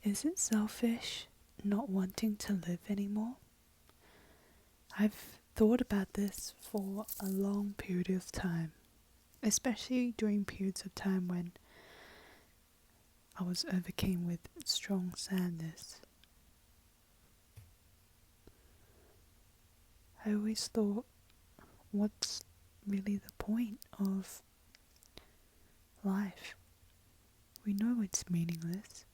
Is it selfish not wanting to live anymore? I've thought about this for a long period of time, especially during periods of time when I was overcome with strong sadness. I always thought, what's really the point of life? We know it's meaningless.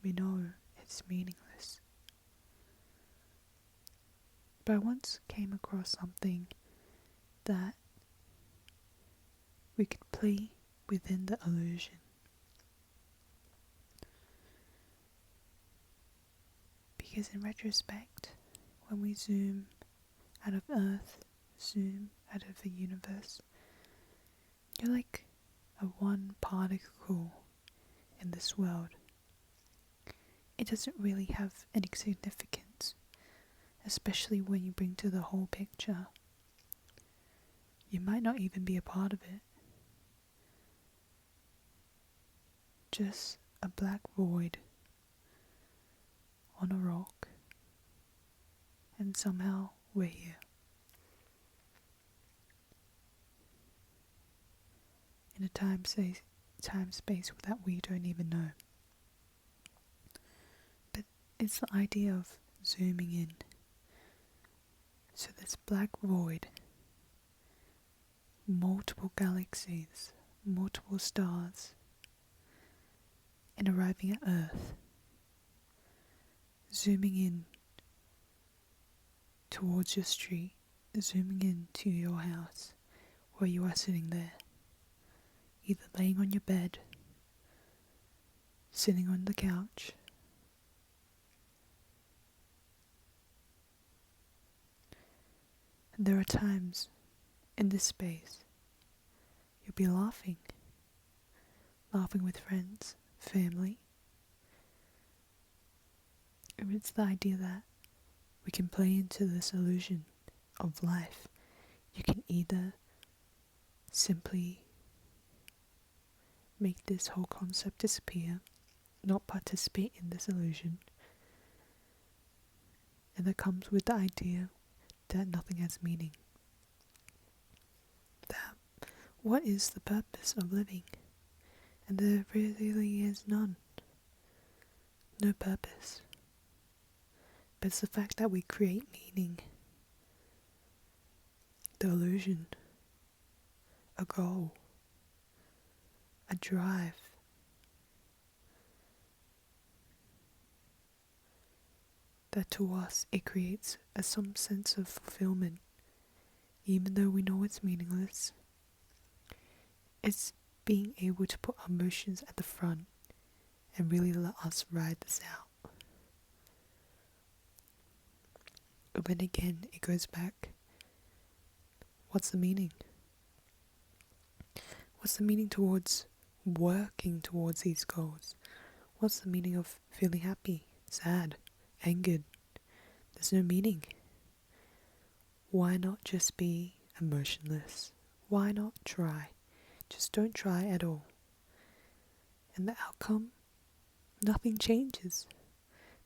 We know it's meaningless. But I once came across something that we could play within the illusion. Because in retrospect, when we zoom out of Earth, zoom out of the universe, you're like a one particle in this world. It doesn't really have any significance, especially when you bring to the whole picture. You might not even be a part of it. Just a black void on a rock, and somehow we're here. In a time space that we don't even know. But it's the idea of zooming in. So this black void, multiple galaxies, multiple stars, and arriving at Earth, zooming in towards your street, zooming in to your house, where you are sitting there, either laying on your bed, sitting on the couch, and there are times in this space you'll be laughing with friends, family. And it's the idea that we can play into this illusion of life. You can either simply make this whole concept disappear, not participate in this illusion, and that comes with the idea that nothing has meaning. That what is the purpose of living? And there really is none. No purpose. But it's the fact that we create meaning, the illusion, a goal, a drive, that to us it creates some sense of fulfillment, even though we know it's meaningless. It's being able to put our emotions at the front and really let us ride this out. But then again, it goes back. What's the meaning? What's the meaning towards working towards these goals? What's the meaning of feeling happy, sad, angered? There's no meaning. Why not just be emotionless? Why not try? Just don't try at all. And the outcome? Nothing changes.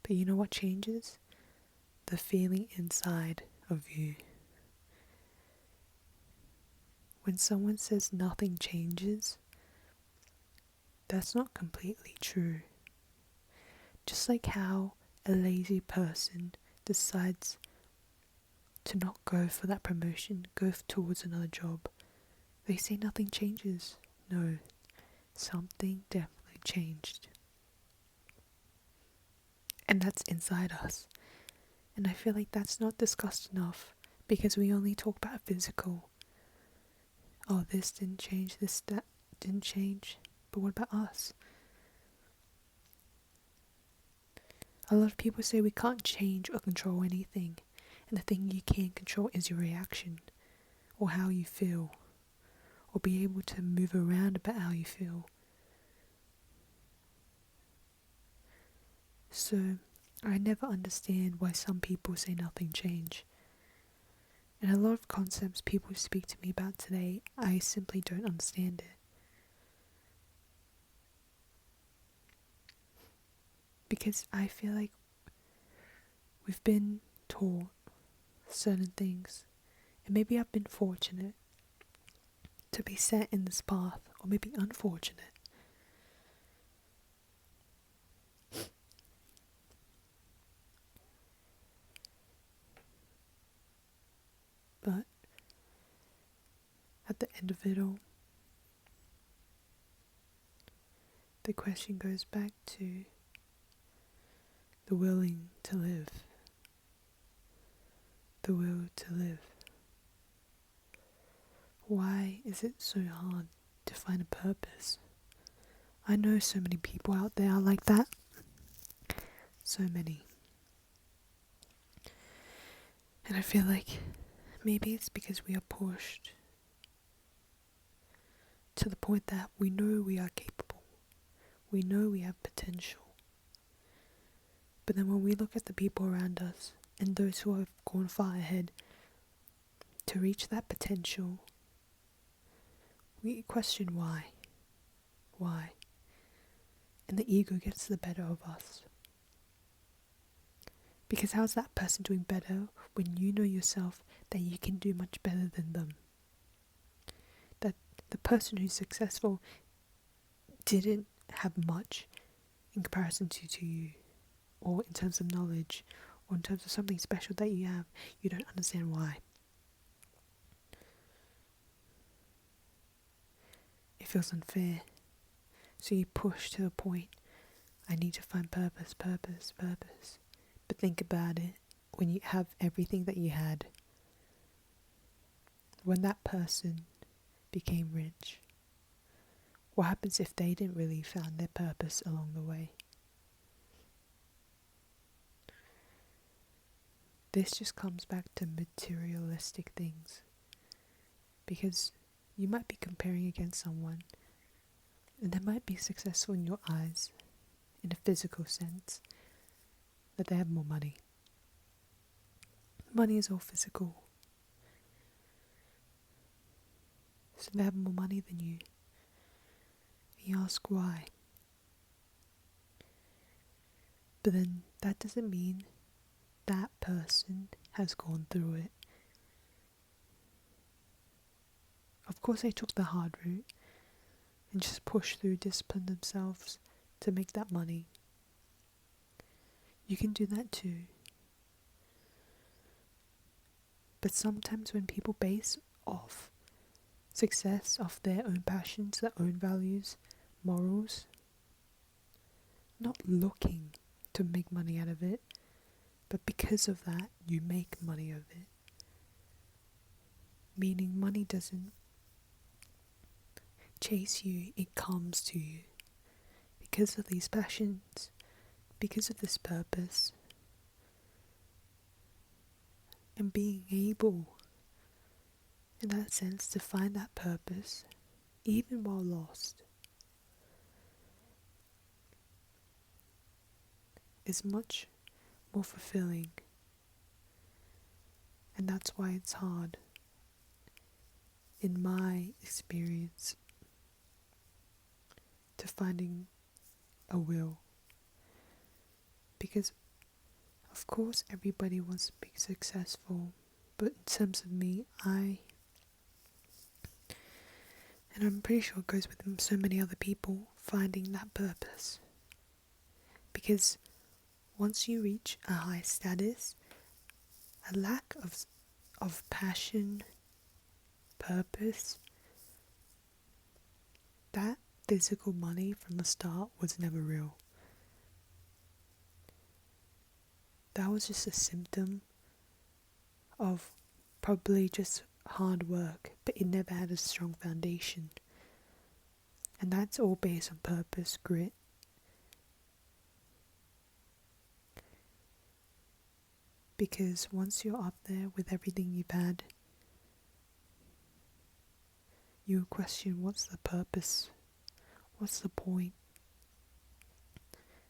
But you know what changes? The feeling inside of you. When someone says nothing changes, that's not completely true. Just like how a lazy person decides to not go for that promotion, go towards another job, they say nothing changes. No, something definitely changed. And that's inside us. And I feel like that's not discussed enough, because we only talk about physical. Oh, this didn't change, that didn't change. But what about us? A lot of people say we can't change or control anything, and the thing you can control is your reaction, or how you feel, or be able to move around about how you feel. So, I never understand why some people say nothing changed. And a lot of concepts people speak to me about today, I simply don't understand it. because I feel like we've been taught certain things, and maybe I've been fortunate to be set in this path, or maybe unfortunate. But at the end of it all, the question goes back to the willing to live. The will to live. Why is it so hard to find a purpose? I know so many people out there are like that. So many. And I feel like maybe it's because we are pushed to the point that we know we are capable. We know we have potential. But then when we look at the people around us and those who have gone far ahead to reach that potential, we question why. Why? And the ego gets the better of us. Because how's that person doing better when you know yourself that you can do much better than them? That the person who's successful didn't have much in comparison to you, or in terms of knowledge, or in terms of something special that you have. You don't understand why. It feels unfair. So you push to the point, I need to find purpose. But think about it, when you have everything that you had, when that person became rich, what happens if they didn't really find their purpose along the way? This just comes back to materialistic things. Because you might be comparing against someone, and they might be successful in your eyes, in a physical sense, that they have more money. Money is all physical. So they have more money than you. You ask why. But then that doesn't mean that person has gone through it. Of course they took the hard route and just pushed through, disciplined themselves to make that money. You can do that too. But sometimes when people base off success off their own passions, their own values, morals, not looking to make money out of it, but because of that, you make money of it. Meaning money doesn't chase you, it comes to you. Because of these passions, because of this purpose, and being able, in that sense, to find that purpose, even while lost, is much more fulfilling. And that's why it's hard, in my experience, to finding a will. Because of course everybody wants to be successful, but in terms of me, and I'm pretty sure it goes with so many other people, finding that purpose. Because once you reach a high status, a lack of passion, purpose, that physical money from the start was never real. That was just a symptom of probably just hard work, but it never had a strong foundation. And that's all based on purpose, grit. Because once you're up there with everything you've had, you question, what's the purpose? What's the point?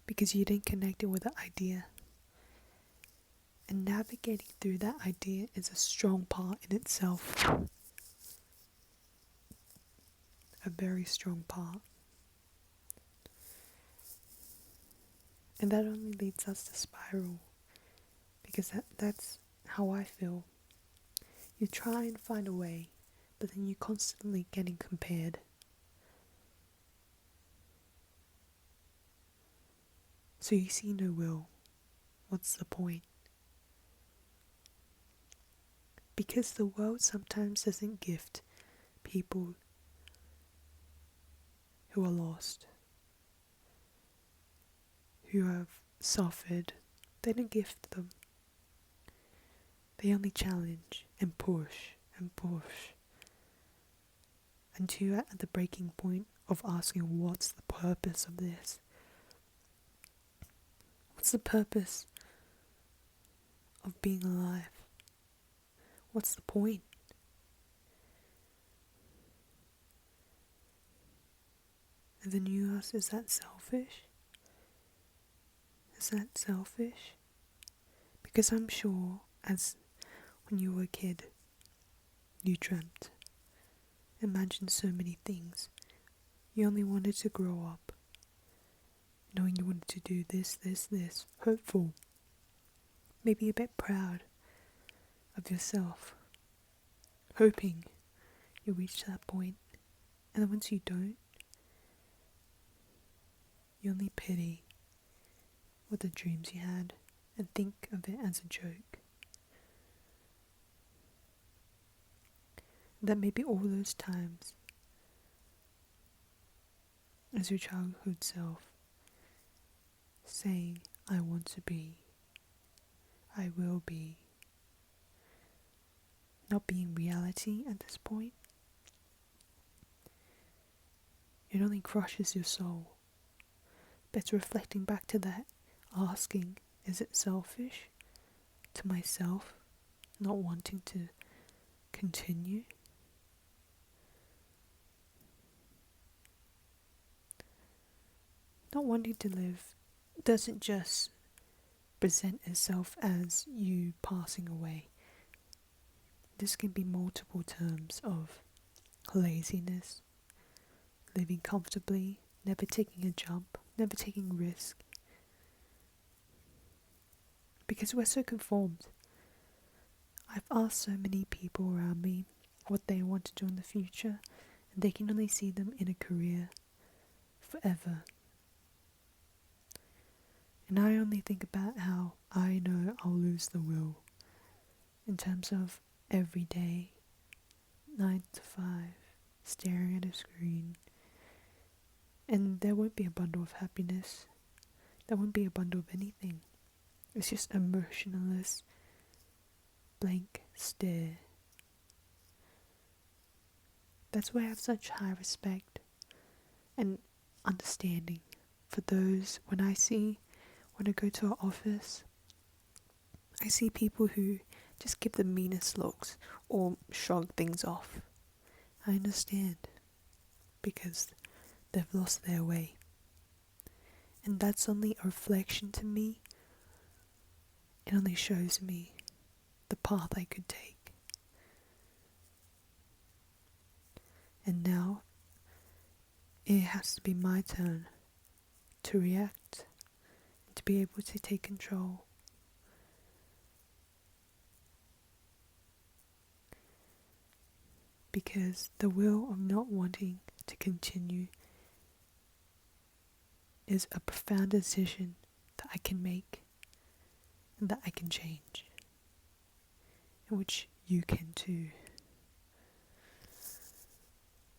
Because you didn't connect it with the idea. And navigating through that idea is a strong part in itself. A very strong part. And that only leads us to spiral, because that's how I feel. You try and find a way, but then you're constantly getting compared. So you see no will. What's the point? Because the world sometimes doesn't gift people who are lost, who have suffered. They don't gift them. They only challenge and push and push until you're at the breaking point of asking, what's the purpose of this? What's the purpose of being alive? What's the point? And then you ask, is that selfish? Is that selfish? Because I'm sure, as when you were a kid, you dreamt, imagined so many things. You only wanted to grow up, knowing you wanted to do this, hopeful, maybe a bit proud of yourself, hoping you reach that point. And then once you don't, you only pity what the dreams you had and think of it as a joke. That maybe all those times as your childhood self saying, I want to be, I will be, not being reality at this point, it only crushes your soul. But it's reflecting back to that, asking, is it selfish to myself not wanting to continue? Not wanting to live doesn't just present itself as you passing away. This can be multiple terms of laziness, living comfortably, never taking a jump, never taking risk. Because we're so conformed. I've asked so many people around me what they want to do in the future, and they can only see them in a career forever. And I only think about how I know I'll lose the will in terms of every day, 9 to 5, staring at a screen. And there won't be a bundle of happiness. There won't be a bundle of anything. It's just emotionless, blank stare. That's why I have such high respect and understanding for those when I go to our office, I see people who just give the meanest looks or shrug things off. I understand, because they've lost their way. And that's only a reflection to me. It only shows me the path I could take. And now, it has to be my turn to react, to be able to take control. Because the will of not wanting to continue is a profound decision that I can make and that I can change, and which you can too.